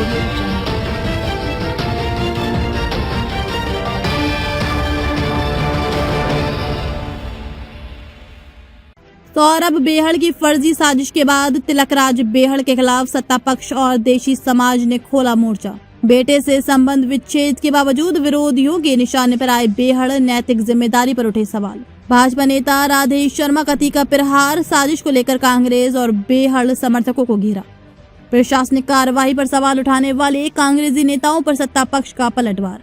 audio jungle. Saurabh Behad की फर्जी साजिश के बाद तिलकराज बेहड़ के खिलाफ सत्ता पक्ष और देशी समाज ने खोला मोर्चा। बेटे से संबंध विच्छेद के बावजूद विरोधियों के निशाने पर आए बेहड़, नैतिक जिम्मेदारी पर उठे सवाल। भाजपा नेता राधेश शर्मा का तीखा प्रहार, साजिश को लेकर कांग्रेस और बेहड़ समर्थकों को घेरा। प्रशासनिक कार्रवाई पर सवाल उठाने वाले कांग्रेसी नेताओं पर सत्ता पक्ष का पलटवार।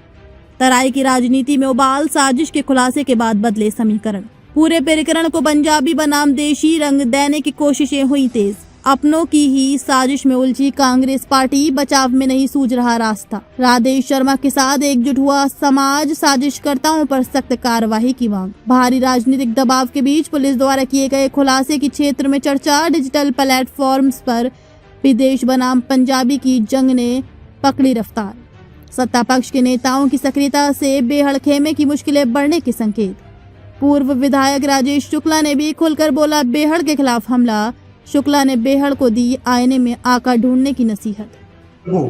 तराई की राजनीति में उबाल, साजिश के खुलासे के बाद बदले समीकरण। पूरे प्रकरण को पंजाबी बनाम देशी रंग देने की कोशिशें हुई तेज। अपनों की ही साजिश में उलझी कांग्रेस पार्टी, बचाव में नहीं सूझ रहा रास्ता। राधेश शर्मा के साथ एकजुट हुआ समाज, साजिशकर्ताओं पर सख्त कार्रवाई की मांग। भारी राजनीतिक दबाव के बीच पुलिस द्वारा किए गए खुलासे की क्षेत्र में चर्चा। डिजिटल प्लेटफॉर्म्स पर विदेश बनाम पंजाबी की जंग ने पकड़ी रफ्तार। सत्ता पक्ष के नेताओं की सक्रियता से बेहड़ खेमे की मुश्किलें बढ़ने के संकेत। पूर्व विधायक राजेश शुक्ला ने भी खुलकर बोला बेहड़ के खिलाफ हमला। शुक्ला ने बेहड़ को दी आईने में आका ढूंढने की नसीहत। वो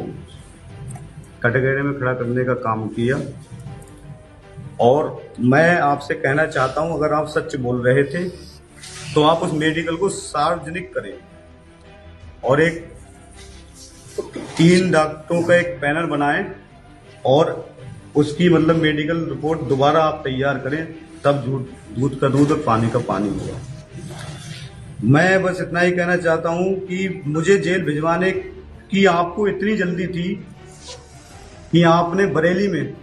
कटघरे में खड़ा करने का काम किया और मैं आपसे कहना चाहता हूं, अगर आप सच बोल रहे थे तो आप उस मेडिकल को सार्वजनिक करें और एक 3 डॉक्टरों का एक पैनल बनाएं और उसकी मेडिकल रिपोर्ट दोबारा आप तैयार करें, तब दूध का दूध और पानी का पानी होगा। मैं बस इतना ही कहना चाहता हूं कि मुझे जेल भिजवाने की आपको इतनी जल्दी थी कि आपने बरेली में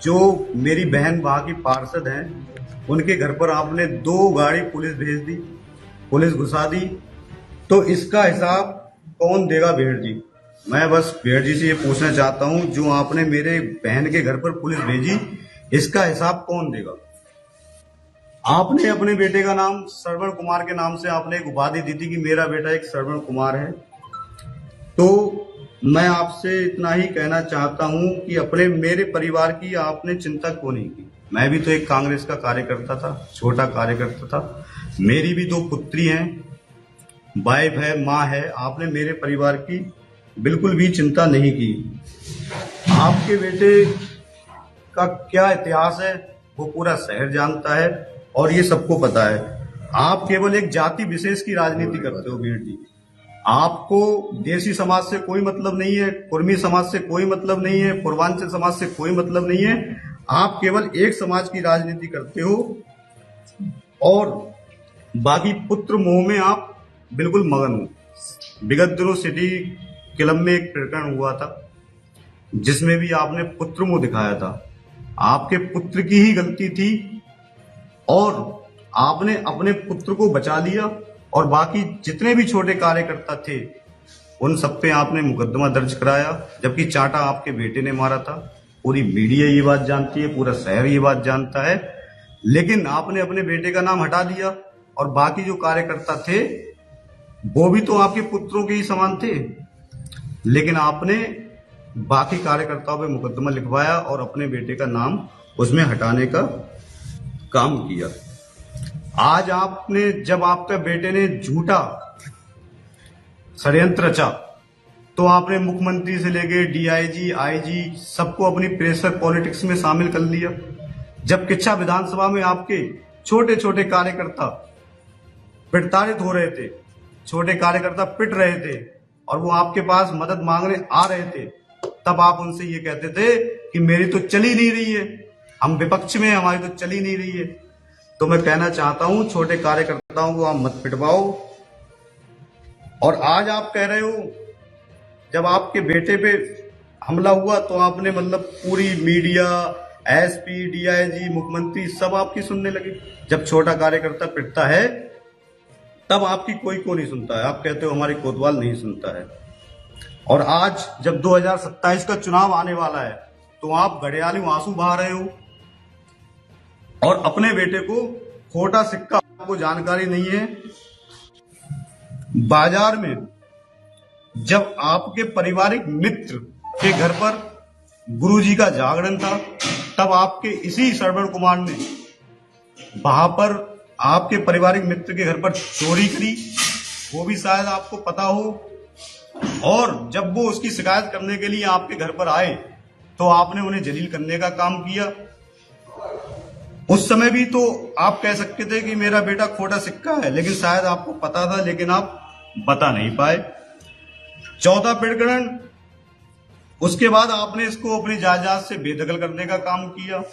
जो मेरी बहन वहां की पार्षद हैं, उनके घर पर आपने 2 गाड़ी पुलिस भेज दी, पुलिस घुसा दी। तो इसका हिसाब कौन देगा बेहड़ जी? मैं बस बेहड़ जी से ये पूछना चाहता हूं, जो आपने मेरे बहन के घर पर पुलिस भेजी, इसका हिसाब कौन देगा? आपने अपने बेटे का नाम श्रवण कुमार के नाम से आपने एक उपाधि दी थी कि मेरा बेटा एक श्रवण कुमार है। तो मैं आपसे इतना ही कहना चाहता हूं कि मेरे परिवार की आपने चिंता क्यों नहीं की? मैं भी तो एक कांग्रेस का कार्यकर्ता था, छोटा कार्यकर्ता था। मेरी भी 2 पुत्री हैं, वाइफ है, माँ है। आपने मेरे परिवार की बिल्कुल भी चिंता नहीं की। आपके बेटे का क्या इतिहास है वो पूरा शहर जानता है और ये सबको पता है। आप केवल एक जाति विशेष की राजनीति करते हो बेहड़ जी। आपको देसी समाज से कोई मतलब नहीं है, कुर्मी समाज से कोई मतलब नहीं है, पूर्वांचल समाज से कोई मतलब नहीं है। आप केवल एक समाज की राजनीति करते हो और बाकी पुत्र मोह में आप बिल्कुल मगन हो। विगत दिनों सिटी क्लब में एक प्रकरण हुआ था जिसमें भी आपने पुत्र मोह दिखाया था। आपके पुत्र की ही गलती थी और आपने अपने पुत्र को बचा लिया और बाकी जितने भी छोटे कार्यकर्ता थे उन सब पे आपने मुकदमा दर्ज कराया, जबकि चांटा आपके बेटे ने मारा था। पूरी मीडिया ये बात जानती है, पूरा शहर ये बात जानता है, लेकिन आपने अपने बेटे का नाम हटा दिया और बाकी जो कार्यकर्ता थे वो भी तो आपके पुत्रों के ही समान थे, लेकिन आपने बाकी कार्यकर्ताओं पे मुकदमा लिखवाया और अपने बेटे का नाम उसमें हटाने का काम किया। आज आपने, जब आपके बेटे ने झूठा षड्यंत्र रचा, तो आपने मुख्यमंत्री से लेके डीआईजी, आईजी सबको अपनी प्रेशर पॉलिटिक्स में शामिल कर लिया। जब किच्छा विधानसभा में आपके छोटे छोटे कार्यकर्ता प्रताड़ित हो रहे थे, छोटे कार्यकर्ता पिट रहे थे और वो आपके पास मदद मांगने आ रहे थे, तब आप उनसे ये कहते थे कि मेरी तो चली नहीं रही है, हम विपक्ष में, हमारी तो चली नहीं रही है। तो मैं कहना चाहता हूं, छोटे कार्यकर्ताओं को आप मत पिटवाओ। और आज आप कह रहे हो जब आपके बेटे पे हमला हुआ तो आपने पूरी मीडिया, एसपी, डीआईजी, मुख्यमंत्री सब आपकी सुनने लगे। जब छोटा कार्यकर्ता पिटता है तब आपकी कोई को नहीं सुनता है। आप कहते हो हमारी कोतवाल नहीं सुनता है। और आज जब 2027 का चुनाव आने वाला है तो आप घड़ियाली आंसू बहा रहे हो और अपने बेटे को खोटा सिक्का, आपको जानकारी नहीं है। बाजार में जब आपके पारिवारिक मित्र के घर पर गुरुजी का जागरण था, तब आपके इसी श्रवण कुमार ने वहां पर आपके पारिवारिक मित्र के घर पर चोरी करी, वो भी शायद आपको पता हो। और जब वो उसकी शिकायत करने के लिए आपके घर पर आए तो आपने उन्हें जलील करने का काम किया। उस समय भी तो आप कह सकते थे कि मेरा बेटा खोटा सिक्का है, लेकिन शायद आपको पता था, लेकिन आप बता नहीं पाए। चौथा प्रकरण, उसके बाद आपने इसको अपनी जायदाद से बेदखल करने का काम किया,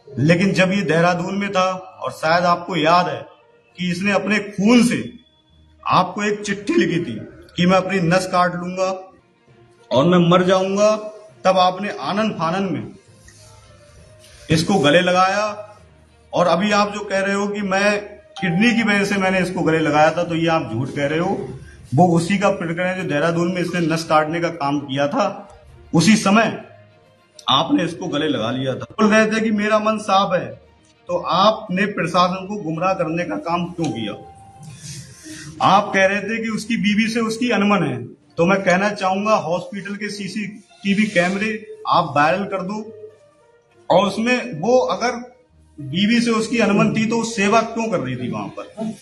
लेकिन जब ये देहरादून में था और शायद आपको याद है कि इसने अपने खून से आपको एक चिट्ठी लिखी थी कि मैं अपनी नस काट लूंगा और मैं मर जाऊंगा, तब आपने आनन फानन में इसको गले लगाया। और अभी आप जो कह रहे हो कि मैं किडनी की वजह से मैंने इसको गले लगाया था, तो ये आप झूठ कह रहे हो। वो उसी का प्रकरण है जो देहरादून में इसने नस काटने का काम किया था, उसी समय आपने इसको गले लगा लिया था। बोल रहे थे कि मेरा मन साफ है, तो आपने प्रशासन को गुमराह करने का काम क्यों किया? आप कह रहे थे कि उसकी बीवी से उसकी अनबन है, तो मैं कहना चाहूंगा हॉस्पिटल के सीसीटीवी कैमरे आप वायरल कर दो, और उसमें वो अगर बीवी से उसकी अनबन थी तो सेवा क्यों कर रही थी वहां पर?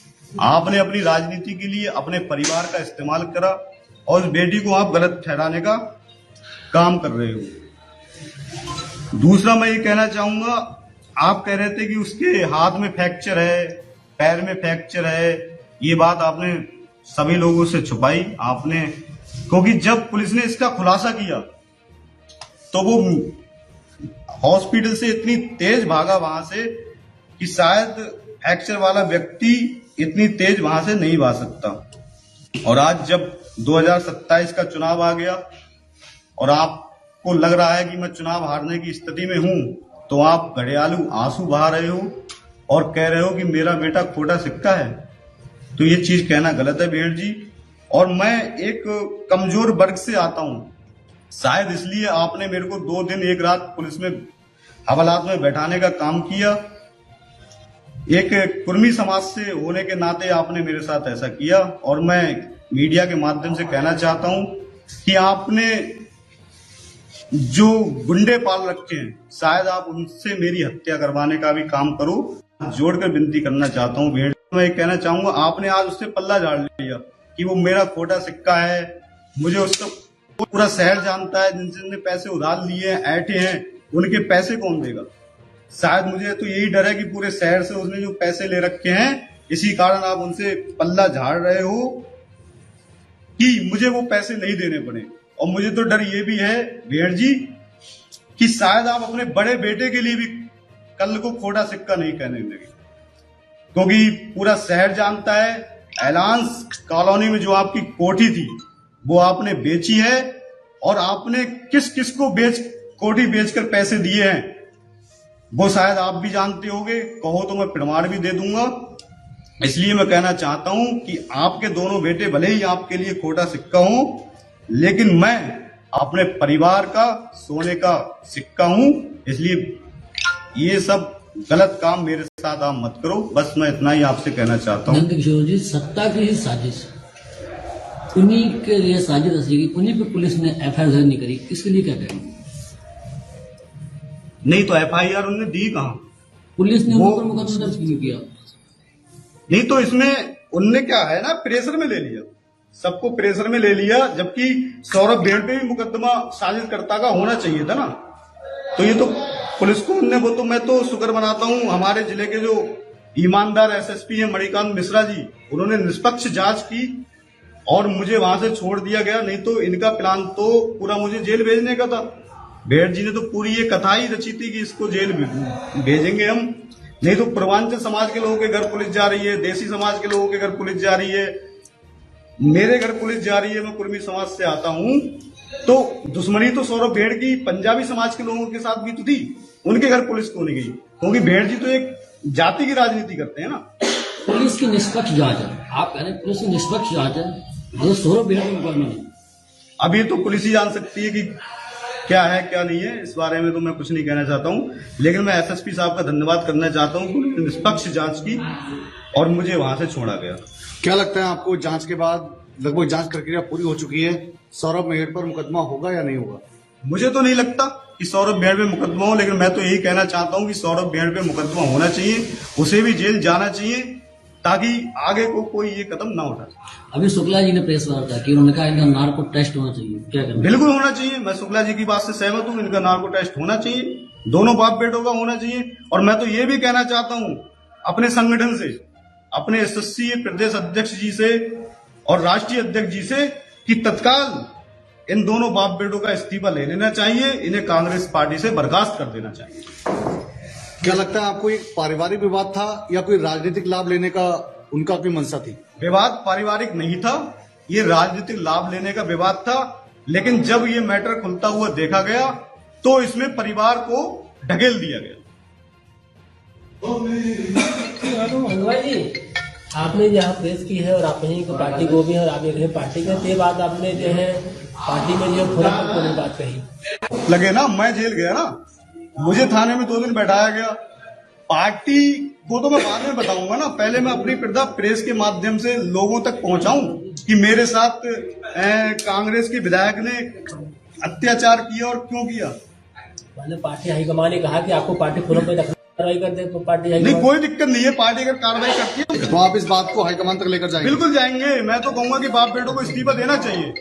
आपने अपनी राजनीति के लिए अपने परिवार का इस्तेमाल करा और उस बेटी को आप गलत ठहराने का काम कर रहे हो। दूसरा मैं ये कहना चाहूंगा, आप कह रहे थे कि उसके हाथ में फ्रैक्चर है, पैर में फ्रैक्चर है। ये बात आपने सभी लोगों से छुपाई आपने, क्योंकि जब पुलिस ने इसका खुलासा किया तो वो हॉस्पिटल से इतनी तेज भागा वहां से कि शायद फ्रैक्चर वाला व्यक्ति इतनी तेज वहां से नहीं भाग सकता। और आज जब 2027 का चुनाव आ गया और आपको लग रहा है कि मैं चुनाव हारने की स्थिति में हूं, तो आप घड़ियालू आंसू बहा रहे हो और कह रहे हो कि मेरा बेटा खोटा सिक्का है। तो ये चीज कहना गलत है भेड़ जी। और मैं एक कमजोर वर्ग से आता हूं, शायद इसलिए आपने मेरे को 2 दिन 1 रात पुलिस में हवालात में बैठाने का काम किया। एक कुर्मी समाज से होने के नाते आपने मेरे साथ ऐसा किया। और मैं मीडिया के माध्यम से कहना चाहता हूं कि आपने जो गुंडे पाल रखे हैं, शायद आप उनसे मेरी हत्या करवाने का भी काम करो। जोड़कर विनती करना चाहता हूं भेड़, मैं कहना चाहूंगा, आपने आज उससे पल्ला झाड़ लिया कि वो मेरा खोटा सिक्का है। मुझे उसका पूरा शहर जानता है, जिनसे पैसे उधार लिए हैं, ऐठे हैं, उनके पैसे कौन देगा? शायद मुझे तो यही डर है कि पूरे शहर से उसने जो पैसे ले रखे हैं, इसी कारण आप उनसे पल्ला झाड़ रहे हो कि मुझे वो पैसे नहीं देने पड़े। और मुझे तो डर ये भी है भेड़ जी कि शायद आप अपने बड़े बेटे के लिए भी कल को खोटा सिक्का नहीं कहने लगे, क्योंकि पूरा शहर जानता है एलांस कॉलोनी में जो आपकी कोठी थी वो आपने बेची है। और आपने किस किस को कोठी बेचकर पैसे दिए हैं वो शायद आप भी जानते होंगे। कहो तो मैं प्रमाण भी दे दूंगा। इसलिए मैं कहना चाहता हूं कि आपके दोनों बेटे भले ही आपके लिए खोटा सिक्का हो, लेकिन मैं अपने परिवार का सोने का सिक्का हूं। इसलिए ये सब गलत काम मेरे साथ आप मत करो। बस मैं इतना ही आपसे कहना चाहता हूं। नंदकिशोर जी, सत्ता की ही साजिश, उन्हीं के लिए साजिश रची, उन्हीं पे पुलिस ने एफआईआर नहीं करी, इसके लिए क्या करेंगे? नहीं तो एफआईआर उन्होंने दी कहां? पुलिस ने उन पर मुकदमा दर्ज क्यों किया? नहीं तो इसमें उनने क्या है ना, प्रेशर में ले लिया, सबको प्रेशर में ले लिया। जबकि सौरभ भेड़ पे भी मुकदमा साजिशकर्ता का होना चाहिए था ना। तो ये तो पुलिस को उनने, वो तो मैं तो शुक्र मनाता हूं हमारे जिले के जो ईमानदार एसएसपी हैं मणिकांत मिश्रा जी, उन्होंने निष्पक्ष जांच की और मुझे वहां से छोड़ दिया गया। नहीं तो इनका प्लान तो पूरा मुझे जेल भेजने का था। भेड़ जी ने तो पूरी ये कथा ही रची थी कि इसको जेल भेजेंगे हम। नहीं तो पूर्वांचल समाज के लोगों के घर पुलिस जा रही है, देसी समाज के लोगों के घर पुलिस जा रही है, मेरे घर पुलिस जा रही है। मैं कुर्मी समाज से आता हूं, तो दुश्मनी तो सौरभ भेड़ की पंजाबी समाज के लोगों के साथ भी तो थी। उनके घर पुलिस क्यों नहीं गई? क्योंकि भेड़ जी तो एक जाति की राजनीति करते हैं ना। पुलिस की निष्पक्ष जांच है, आप कह रहे हैं पुलिस की निष्पक्ष जांच है, जो सौरभ भेड़ में मुकदमा नहीं। अभी तो पुलिस ही जान सकती है कि क्या है क्या नहीं है। इस बारे में तो मैं कुछ नहीं कहना चाहता हूं, लेकिन मैं एसएसपी साहब का धन्यवाद करना चाहता हूं कि उन्होंने निष्पक्ष जांच की और मुझे वहां से छोड़ा गया। क्या लगता है आपको, जांच के बाद लगभग जांच प्रक्रिया पूरी हो चुकी है, सौरभ मेहर पर मुकदमा होगा या नहीं होगा? मुझे तो नहीं लगता कि सौरभ भेड़ पे मुकदमा हो, लेकिन मैं तो यही कहना चाहता हूं कि सौरभ भेड़ पे मुकदमा होना चाहिए, उसे भी जेल जाना चाहिए, ताकि आगे को कोई ये कदम ना उठा। अभी शुक्ला जी ने प्रेस वार्ता की, उन्होंने कहा इनका नार्को टेस्ट होना चाहिए, क्या कहना? बिल्कुल होना चाहिए, मैं शुक्ला जी की बात से सहमत हूँ, इनका नार्को टेस्ट होना चाहिए, दोनों बाप बेटों का होना चाहिए। और मैं तो ये भी कहना चाहता हूँ अपने संगठन से, अपने एसएससी प्रदेश अध्यक्ष जी से और राष्ट्रीय अध्यक्ष जी से कि तत्काल इन दोनों बाप बेटों का इस्तीफा ले लेना चाहिए, इन्हें कांग्रेस पार्टी से बर्खास्त कर देना चाहिए। क्या लगता है आपको एक पारिवारिक विवाद था या कोई राजनीतिक लाभ लेने का उनका कोई मंशा थी? विवाद पारिवारिक नहीं था, ये राजनीतिक लाभ लेने का विवाद था। लेकिन जब ये मैटर खुलता हुआ देखा गया तो इसमें परिवार को ढकेल दिया गया। हलवाई जी, आपने यहाँ प्रेस की है और आपने ही पार्टी को भी है और आप एक पार्टी के ते बाद आपने जो है पार्टी में जो थोड़ा कोई बात कही लगे ना, मैं जेल गया ना, मुझे थाने में 2 दिन बैठाया गया। पार्टी को तो मैं बाद में बताऊंगा ना, पहले मैं अपनी प्रतिभा प्रेस के माध्यम से लोगों तक पहुंचाऊं कि मेरे साथ कांग्रेस के विधायक ने अत्याचार किया और क्यों किया। मतलब पार्टी हाईकमान ने कहा कि आपको पार्टी फोरम पर कार्रवाई कर दे, तो पार्टी नहीं, कोई दिक्कत नहीं है, पार्टी अगर कार्रवाई करती है तो आप इस बात को हाईकमान तक लेकर जाएंगे? बिल्कुल जाएंगे। मैं तो कहूंगा कि बाप बेटों को इस्तीफा देना चाहिए।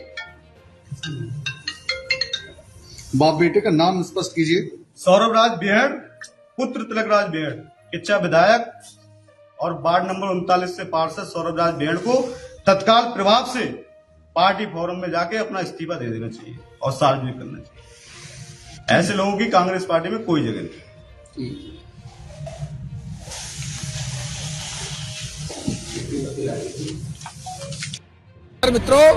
बाप बेटे का नाम स्पष्ट कीजिए। सौरभ राज बेहड़, पुत्र तिलक राज बेहड़, इच्छा विधायक और वार्ड नंबर 39 से पार्षद सौरभ राज बेहड़ को तत्काल प्रभाव से पार्टी फोरम में जाके अपना इस्तीफा दे देना चाहिए और सार्वजनिक करना चाहिए। ऐसे लोगों की कांग्रेस पार्टी में कोई जगह नहीं। मित्रों,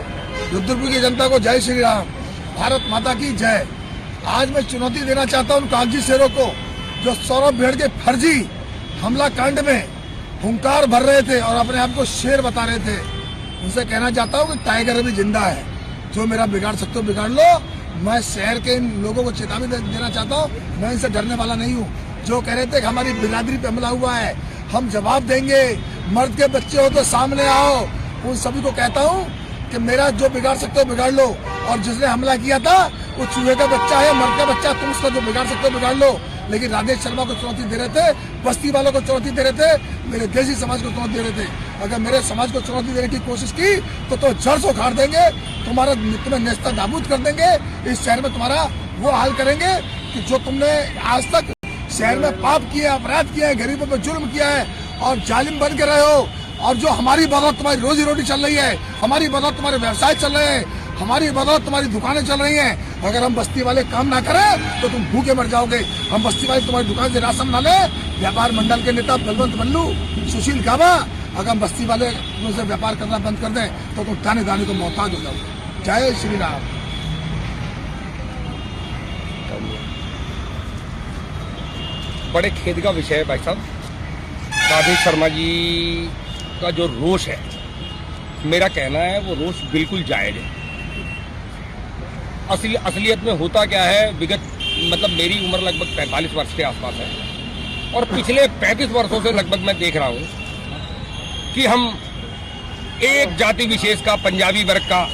रुद्रपुर की जनता को जय श्री राम, भारत माता की जय। आज मैं चुनौती देना चाहता हूं उन कागजी शेरों को जो सौरभ बेहड़ के फर्जी हमला कांड में हुंकार भर रहे थे और अपने आप को शेर बता रहे थे। उनसे कहना चाहता हूं कि टाइगर अभी जिंदा है, जो मेरा बिगाड़ सकते हो बिगाड़ लो। मैं शहर के इन लोगों को चेतावनी देना चाहता हूँ, मैं इनसे डरने वाला नहीं हूँ। जो कह रहे थे कि हमारी बिरादरी पे हमला हुआ है, हम जवाब देंगे, मर्द के बच्चे हो तो सामने आओ। उन सभी को कहता हूँ कि मेरा जो बिगाड़ सकते हो बिगाड़ लो, और जिसने हमला किया था वो चूहे का बच्चा है, मर्द का बच्चा, तुम उसका जो बिगाड़ सकते हो बिगाड़ लो। लेकिन राजेश शर्मा को चुनौती दे रहे थे, बस्ती वालों को चुनौती दे रहे थे, मेरे देसी समाज को चुनौती दे रहे थे। अगर मेरे समाज को चुनौती देने की कोशिश की तो जड़ से उखाड़ देंगे, तुम्हें नेस्ता नाबूद कर देंगे। इस शहर में तुम्हारा वो हाल करेंगे कि जो तुमने आज तक शहर में पाप किया, अपराध किया है, गरीबों पर जुल्म किया है और जालिम बन के रहे हो। और जो हमारी बदौलत तुम्हारी रोजी रोटी चल रही है, हमारी बदौलत तुम्हारे व्यवसाय चल रहे हैं, हमारी बदौलत तुम्हारी दुकानें चल रही हैं। अगर हम बस्ती वाले काम ना करें तो तुम भूखे मर जाओगे। हम बस्ती वाले तुम्हारी दुकान से राशन ना ले। व्यापार मंडल के नेता बलवंत मल्लू, सुशील गाबा, अगर हम बस्ती वाले से व्यापार करना बंद कर दें तो तुम दाने दाने को मोहताज हो जाओगे। जय श्री राम। बड़े खेद का विषय है भाई साहब, राजेश शर्मा जी का जो रोष है, मेरा कहना है वो रोष बिल्कुल जायज है। असलियत में होता क्या है, विगत मतलब मेरी उम्र लगभग 45 वर्ष के आसपास है और पिछले 35 वर्षों से लगभग मैं देख रहा हूं कि हम एक जाति विशेष का, पंजाबी वर्ग का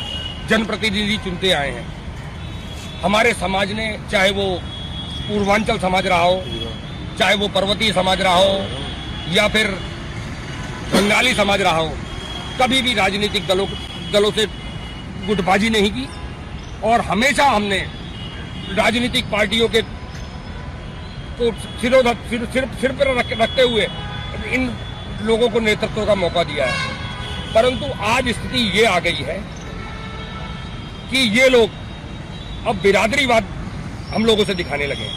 जनप्रतिनिधि चुनते आए हैं। हमारे समाज ने, चाहे वो पूर्वांचल समाज रहा हो, चाहे वो पर्वतीय समाज रहा हो या फिर बंगाली समाज रहा हो, कभी भी राजनीतिक दलों से गुटबाजी नहीं की और हमेशा हमने राजनीतिक पार्टियों के को सिर पर रखते हुए इन लोगों को नेतृत्व का मौका दिया है। परंतु आज स्थिति ये आ गई है कि ये लोग अब बिरादरीवाद हम लोगों से दिखाने लगे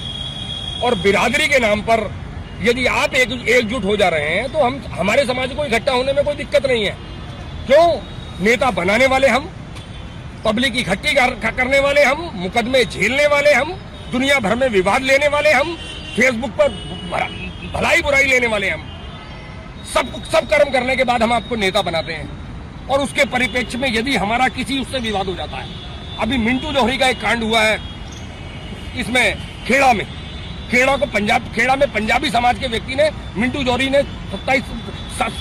और बिरादरी के नाम पर यदि आप एकजुट हो जा रहे हैं तो हमारे समाज को इकट्ठा होने में कोई दिक्कत नहीं है। क्यों? नेता बनाने वाले हम, पब्लिक इकट्ठी करने वाले हम, मुकदमे झेलने वाले हम, दुनिया भर में विवाद लेने वाले हम, फेसबुक पर भलाई बुराई लेने वाले हम, सब कर्म करने के बाद हम आपको नेता बनाते हैं। और उसके परिप्रेक्ष्य में यदि हमारा किसी उससे विवाद हो जाता है, अभी मिंटू जौहरी का एक कांड हुआ है, इसमें खेड़ा में पंजाबी समाज के व्यक्ति ने, मिंटू जौहरी ने 27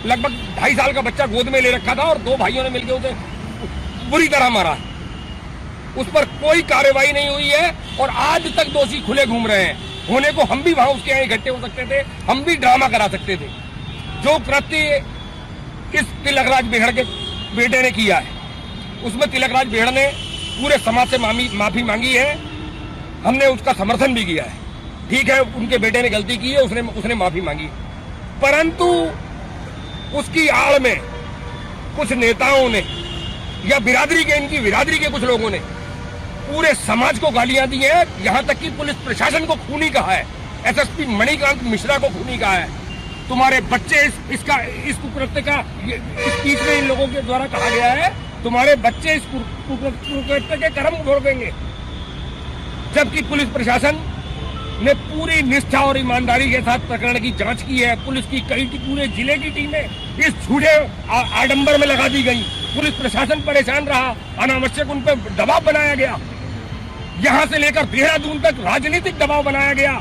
लगभग 2.5 साल का बच्चा गोद में ले रखा था और 2 भाइयों ने मिलकर उसे बुरी तरह मारा। उस पर कोई कार्रवाई नहीं हुई है और आज तक दोषी खुले घूम रहे हैं। होने को हम भी वहां उसके यहाँ इकट्ठे हो सकते थे, हम भी ड्रामा करा सकते थे। जो कृत्य इस तिलकराज बेहड़ के बेटे ने किया है। उसमें तिलकराज बेहड़ ने पूरे समाज से माफी मांगी है, हमने उसका समर्थन भी किया है। ठीक है, उनके बेटे ने गलती की है, उसने माफी मांगी, परंतु उसकी आड़ में कुछ नेताओं ने या इनकी बिरादरी के कुछ लोगों ने पूरे समाज को गालियां दी हैं। यहां तक कि पुलिस प्रशासन को खूनी कहा है, एसएसपी मणिकांत मिश्रा को खूनी कहा है। तुम्हारे बच्चे इस कुकृत्य का इस पीठ में इन लोगों के द्वारा कहा गया है, तुम्हारे बच्चे इस कुकृत्य के कर्म भोगेंगे। जबकि पुलिस प्रशासन ने पूरी निष्ठा और ईमानदारी के साथ प्रकरण की जांच की है। पुलिस की पूरे जिले की टीमें इस झूठे आडंबर में लगा दी गई। पुलिस प्रशासन परेशान रहा, अनावश्यक उन पर दबाव बनाया गया, यहां से लेकर देहरादून तक राजनीतिक दबाव बनाया गया,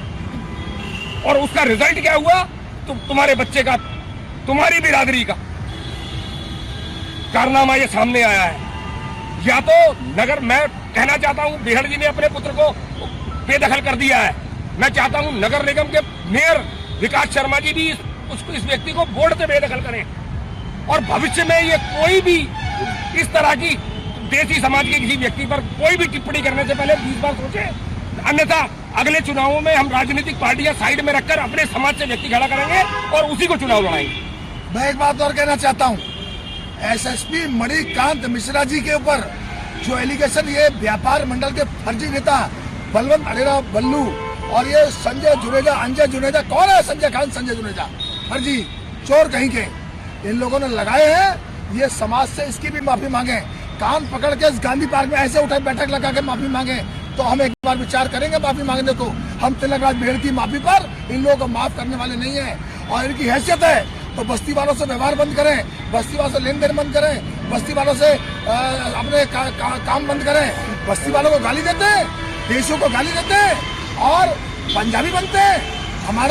और उसका रिजल्ट क्या हुआ? तुम्हारे बच्चे का, तुम्हारी बिरादरी का कारनामा ये सामने आया है। या तो मैं कहना चाहता हूं, बेहड़ जी ने अपने पुत्र को बेदखल कर दिया है। मैं चाहता हूं नगर निगम के मेयर विकास शर्मा जी भी इस व्यक्ति को बोर्ड से बेदखल करें, और भविष्य में ये कोई भी इस तरह की देसी समाज के किसी व्यक्ति पर कोई भी टिप्पणी करने से पहले 20 बार सोचे। अन्यथा अगले चुनावों में हम राजनीतिक पार्टियां साइड में रखकर अपने समाज से व्यक्ति खड़ा करेंगे और उसी को चुनाव लड़ाएंगे। मैं एक बात और कहना चाहता हूँ, एसएसपी मणिकांत मिश्रा जी के ऊपर जो एलिगेशन ये व्यापार मंडल के फर्जी नेता बलवंत अडेरा बल्लू और ये संजय जुनेजा, कौन है संजय जुनेजा, फर्जी चोर कहीं के, इन लोगों ने लगाए हैं। ये समाज से इसकी भी माफी मांगे, कान पकड़ के इस गांधी पार्क में ऐसे उठे बैठक लगा के माफी मांगे, तो हम एक बार विचार करेंगे माफी मांगने को। हम तिलकराज बेहड़ की माफी पर इन लोगों को माफ करने वाले नहीं है, और इनकी हैसियत है तो बस्ती वालों से व्यवहार बंद करें, बस्ती वालों से लेन देन बंद करें, बस्ती वालों से अपने काम बंद करें। बस्ती वालों को गाली देते हैं, देशों को गाली देते हैं और पंजाबी बनते हैं।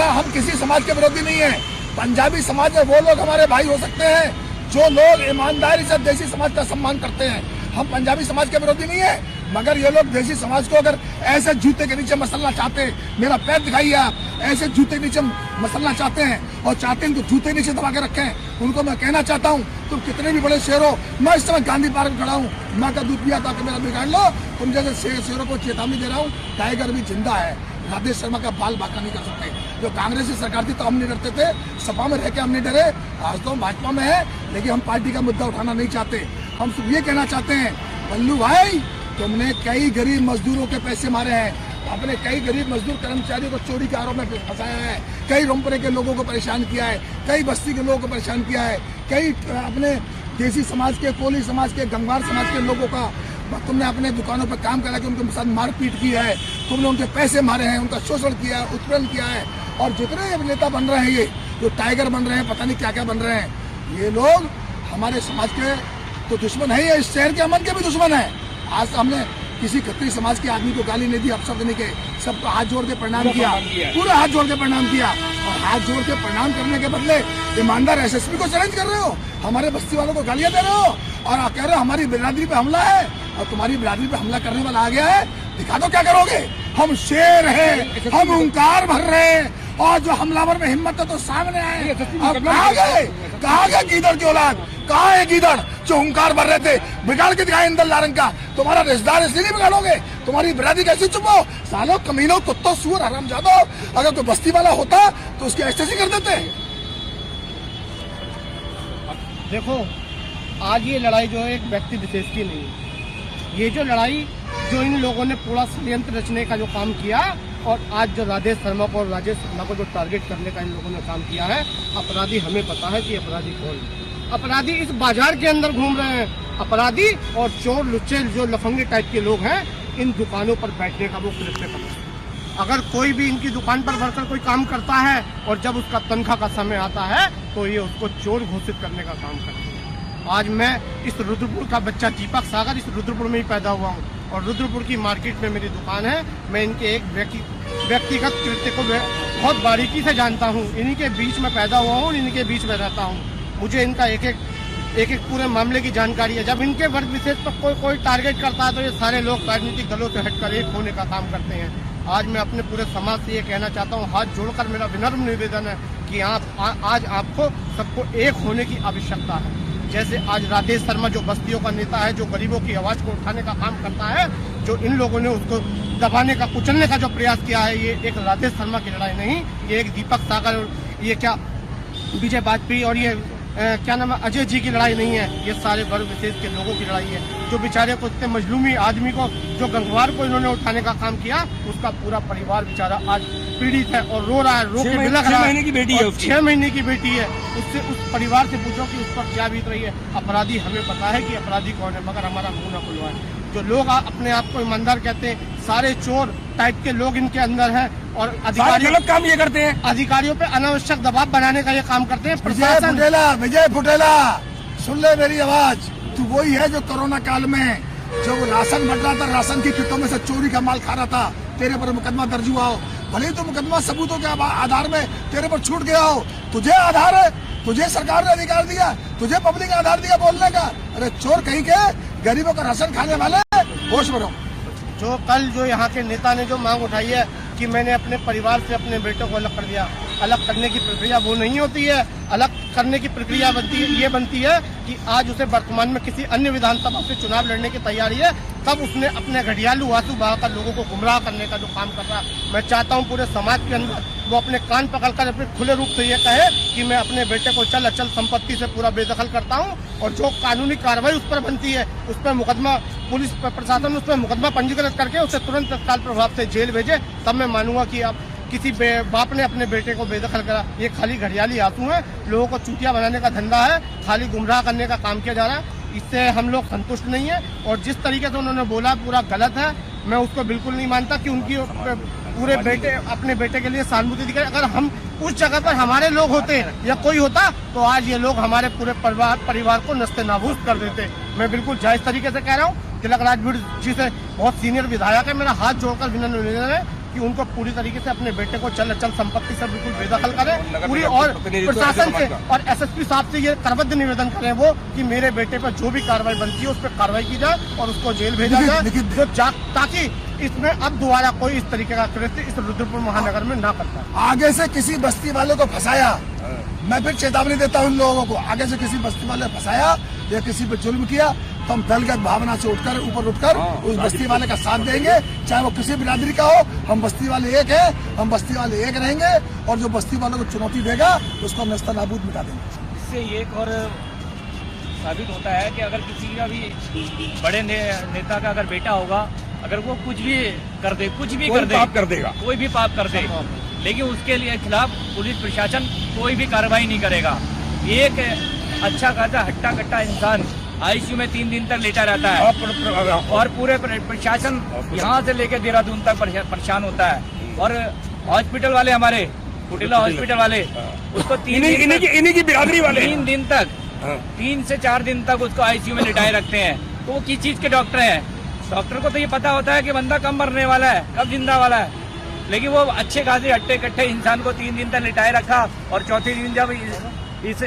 हम किसी समाज के विरोधी नहीं है। पंजाबी समाज में वो लोग हमारे भाई हो सकते हैं जो लोग ईमानदारी से देसी समाज का सम्मान करते हैं। हम पंजाबी समाज के विरोधी नहीं है, मगर ये लोग देसी समाज को अगर ऐसे जूते के नीचे मसलना चाहते हैं, मेरा पैर दिखाइए आप, ऐसे जूते के नीचे मसलना चाहते हैं और चाहते हैं तो जूते नीचे दबा के रखें। उनको मैं कहना चाहता हूँ, तुम कितने भी बड़े शेर हो, मैं इस समय गांधी पार्क में खड़ा हूँ, मैं का दूध पिया था कि मेरा बिगाड़ लो। तुम जैसे शेरों को चेतावनी दे रहा हूँ, टाइगर भी जिंदा है, राधेश शर्मा का बाल बाका नहीं कर सकते। जो कांग्रेस की सरकार थी तो हम नहीं डरते थे, सपा में रह के हम नहीं डरे, आज तो हम भाजपा में है, लेकिन हम पार्टी का मुद्दा उठाना नहीं चाहते। हम सिर्फ ये कहना चाहते हैं, बल्लू भाई तुमने कई गरीब मजदूरों के पैसे मारे हैं, अपने कई गरीब मजदूर कर्मचारियों को चोरी के आरोप में फंसाया है, कई रोमपुरे के लोगों को परेशान किया है, कई बस्ती के लोगों को परेशान किया है, कई अपने देसी समाज के, कोली समाज के, गंगवार समाज के लोगों का तुमने अपने दुकानों पर काम करा के उनके साथ मारपीट की है, तुमने उनके पैसे मारे हैं, उनका शोषण किया है, उत्पीड़न किया है। और जितने नेता बन रहे हैं, ये जो टाइगर बन रहे हैं, पता नहीं क्या क्या बन रहे हैं, ये लोग हमारे समाज के तो दुश्मन है, ये इस शहर के अमन के भी दुश्मन है। आज हमने किसी खत्री समाज के आदमी को गाली नहीं दी, अपशब्द नहीं के, सबको हाथ जोड़ के प्रणाम किया, पूरा हाथ जोड़ के प्रणाम किया। और हाथ जोड़ के प्रणाम करने के बदले ईमानदार एसएसपी को चैलेंज कर रहे हो, हमारे बस्ती वालों को गालियां दे रहे हो और कह रहे हो हमारी बिरादरी पे हमला है, और तुम्हारी बिरादरी पे हमला करने वाला आ गया है, दिखा दो क्या करोगे। हम शेर हैं, हम हुंकार भर रहे हैं, और जो हमलावर में हिम्मत है तो सामने आए। अब कहाँ गए गीदड़ की औलाद, कहाँ है गीदड़ जो हुंकार भर रहे थे, बिगाड़ के दिखाए इंदल नारंग का। तुम्हारा रिश्तेदार इसलिए नहीं बिगाड़ोगे, तुम्हारी बिरादरी कैसे चुप हो, सालों कमीनों कुत्तों सुअर हरामजादों। अगर कोई बस्ती वाला होता तो उसकी एस्टेसी कर देते। देखो, आज ये लड़ाई जो है एक व्यक्ति विशेष की नहीं है, ये जो लड़ाई जो इन लोगों ने पूरा षड्यंत्र रचने का जो काम किया, और आज जो राधेश शर्मा को और राजेश शर्मा को जो टारगेट करने का इन लोगों ने काम किया है, अपराधी हमें पता है कि अपराधी कौन है। अपराधी इस बाजार के अंदर घूम रहे हैं, अपराधी और चोर लुच्चे जो लफंगे टाइप के लोग हैं, इन दुकानों पर बैठने का वो कृत्य करते हैं। अगर कोई भी इनकी दुकान पर बढ़कर कोई काम करता है और जब उसका तनख्वाह का समय आता है तो ये उसको चोर घोषित करने का काम करते हैं। आज मैं इस रुद्रपुर का बच्चा दीपक सागर इस रुद्रपुर में ही पैदा हुआ हूँ, और रुद्रपुर की मार्केट में मेरी दुकान है। मैं इनके एक व्यक्तिगत कृत्य को बहुत बारीकी से जानता हूँ, इन्हीं के बीच में पैदा हुआ हूँ, इन्हीं के बीच में रहता हूँ, मुझे इनका एक एक पूरे मामले की जानकारी है। जब इनके वर्ग विशेष पर कोई टारगेट करता है तो ये सारे लोग राजनीतिक दलों से हटकर एक होने का काम करते हैं। आज मैं अपने पूरे समाज से ये कहना चाहता हूँ, हाथ जोड़कर मेरा विनम्र निवेदन है कि आज आपको सबको एक होने की आवश्यकता है। जैसे आज राधेश शर्मा जो बस्तियों का नेता है, जो गरीबों की आवाज को उठाने का काम करता है, जो इन लोगों ने उसको दबाने का, कुचलने का जो प्रयास किया है, ये एक राधेश शर्मा की लड़ाई नहीं, ये एक दीपक सागर, ये क्या विजय वाजपेयी और ये क्या नाम है अजय जी की लड़ाई नहीं है। ये सारे वर्ग विशेष के लोगों की लड़ाई है। जो बेचारे को इतने मजलूमी आदमी को, जो गंगवार को इन्होंने उठाने का काम किया, उसका पूरा परिवार बेचारा आज पीड़ित है और रो रहा है, रो के बिलख रहा है। 6 महीने की बेटी है, 6 महीने की बेटी है। उससे उस परिवार से पूछो कि उस पर क्या बीत रही है। अपराधी हमें पता है कि अपराधी कौन है, मगर हमारा मुंह न खुलवाए। जो लोग अपने आप को ईमानदार कहते हैं, सारे चोर टाइप के लोग इनके अंदर हैं और अधिकारियों गलत काम ये करते हैं, अधिकारियों पे अनावश्यक दबाव बनाने का ये काम करते हैं। विजय फुटेला सुन ले मेरी आवाज, तू वही है जो कोरोना काल में जो राशन बंट रहा था, राशन की किटों में से चोरी का माल खा रहा था, तेरे पर मुकदमा दर्ज हुआ हो। भले ही तो मुकदमा सबूतों के आधार में तेरे पर छूट गया हो, तुझे आधार है, तुझे सरकार ने अधिकार दिया, तुझे पब्लिक ने आधार दिया बोलने का। अरे चोर कहीं के, गरीबों का राशन खाने वाले, होश में रहो। जो कल जो यहाँ के नेता ने जो मांग उठाई है कि मैंने अपने परिवार से अपने बेटे को अलग कर दिया, अलग करने की प्रक्रिया वो नहीं होती है। अलग करने की प्रक्रिया ये बनती है कि आज उसे वर्तमान में किसी अन्य विधानसभा से चुनाव लड़ने की तैयारी है, तब उसने अपने घड़ियालू आंसू बहाकर लोगों को गुमराह करने का जो काम कर रहा है। मैं चाहता हूँ पूरे समाज के अंदर वो अपने कान पकड़कर अपने खुले रूप से ये कहे कि मैं अपने बेटे को चल अचल संपत्ति से पूरा बेदखल करता हूँ, और जो कानूनी कार्रवाई उस पर बनती है, उस पर मुकदमा, पुलिस प्रशासन उस पर मुकदमा पंजीकृत करके उसे तुरंत तत्काल प्रभाव से जेल भेजे, तब मैं मानूंगा कि अब किसी बाप ने अपने बेटे को बेदखल करा। ये खाली घड़ियाली आंसू है, लोगों को चूतिया बनाने का धंधा है, खाली गुमराह करने का काम किया जा रहा है। इससे हम लोग संतुष्ट नहीं है, और जिस तरीके से उन्होंने बोला पूरा गलत है। मैं उसको बिल्कुल नहीं मानता कि उनकी पूरे बेटे, अपने बेटे के लिए सहानुभूति दिखाए। अगर हम उस जगह पर हमारे लोग होते या कोई होता, तो आज ये लोग हमारे पूरे परिवार को नस्ते नाबूद कर देते। मैं बिल्कुल जायज तरीके से कह रहा हूँ। तिलक राजपूत जी से बहुत सीनियर विधायक है, मेरा हाथ जोड़कर विनम्र निवेदन है कि उनको पूरी तरीके से अपने बेटे को चल अचल संपत्ति से बिल्कुल बेदखल करें पूरी, और प्रशासन से और एसएसपी साहब से ये करबद्ध निवेदन करें वो कि मेरे बेटे पर जो भी कार्रवाई बनती है उस पर कार्रवाई की जाए और उसको जेल भेजा जाए, ताकि इसमें अब दोबारा कोई इस तरीके का कृत्य इस रुद्रपुर महानगर में ना करता। आगे से किसी बस्ती वाले को फंसाया, मैं फिर चेतावनी देता हूँ इन लोगों को, आगे से किसी बस्ती वाले फंसाया या किसी पर जुल्म किया तो हम दलगत भावना से ऊपर उठकर उस बस्ती वाले का साथ देंगे, चाहे वो किसी बिरादरी का हो। हम बस्ती वाले एक हैं, हम बस्ती वाले एक रहेंगे, और जो बस्ती वालों को चुनौती देगा उसको हम नस्ता नाबूद मिटा देंगे। इससे एक और साबित होता है कि अगर किसी का भी बड़े नेता का अगर बेटा होगा, अगर वो कुछ भी कर दे, कुछ भी कर दे, पाप कर देगा, कोई भी पाप कर दे, लेकिन उसके लिए खिलाफ पुलिस प्रशासन कोई भी कार्रवाई नहीं करेगा। एक अच्छा खासा हट्टा कट्टा इंसान आईसीयू में 3 दिन तक लेटा रहता है और पूरे प्रशासन यहाँ से लेकर देहरादून तक परेशान होता है। और हॉस्पिटल वाले, हमारे कुटिला हॉस्पिटल वाले, उसको इन्हीं की बिरादरी वाले 3 दिन तक, 3 से 4 दिन तक उसको आईसीयू में लिटाए रखते हैं। तो वो किस चीज के डॉक्टर हैं? डॉक्टर को तो ये पता होता है कि बंदा कब मरने वाला है, कब जिंदा वाला है, लेकिन वो अच्छे खासे हट्टे कट्टे इंसान को 3 दिन तक लिटाए रखा, और चौथे दिन जब इस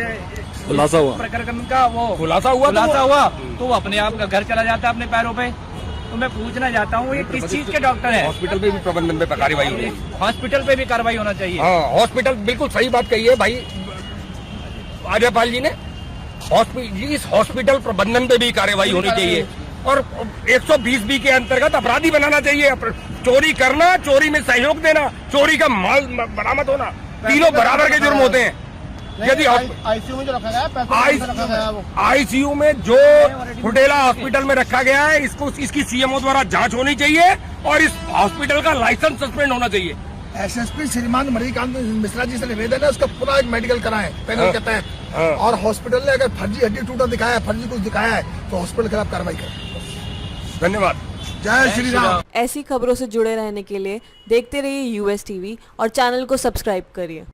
खुलासा हुआ, प्रकरण का वो खुलासा हुआ तो वो अपने आप का घर चला जाता है अपने पैरों पे। तो मैं पूछना चाहता हूँ ये किस चीज के डॉक्टर हैं? हॉस्पिटल पे भी प्रबंधन पे कार्रवाई होनी, हॉस्पिटल पे भी कार्रवाई होना चाहिए। हाँ, हॉस्पिटल बिल्कुल सही बात कही है भाई आर्यपाल जी ने। इस हॉस्पिटल प्रबंधन पे भी कार्रवाई होनी चाहिए, और 120B के अंतर्गत अपराधी बनाना चाहिए। चोरी करना, चोरी में सहयोग देना, चोरी का माल बरामद होना, तीनों बराबर के जुर्म होते हैं। यदि आईसीयू में जो रखा गया, आईसीयू में जो फुटेला हॉस्पिटल में रखा गया है, इसकी सीएमओ द्वारा जांच होनी चाहिए, और इस हॉस्पिटल का लाइसेंस सस्पेंड होना चाहिए। एसएसपी श्रीमान मणिकांत मिश्रा जी से निवेदन है उसका पुनः एक मेडिकल कराएं पैनल के तहत, और हॉस्पिटल ने अगर फर्जी हड्डी टूटा दिखाया है, फर्जी कुछ दिखाया है, तो हॉस्पिटल के खिलाफ कार्रवाई करें। धन्यवाद। जय श्री राम। ऐसी खबरों से जुड़े रहने के लिए देखते रहिए यूएस टीवी और चैनल को सब्सक्राइब करिए।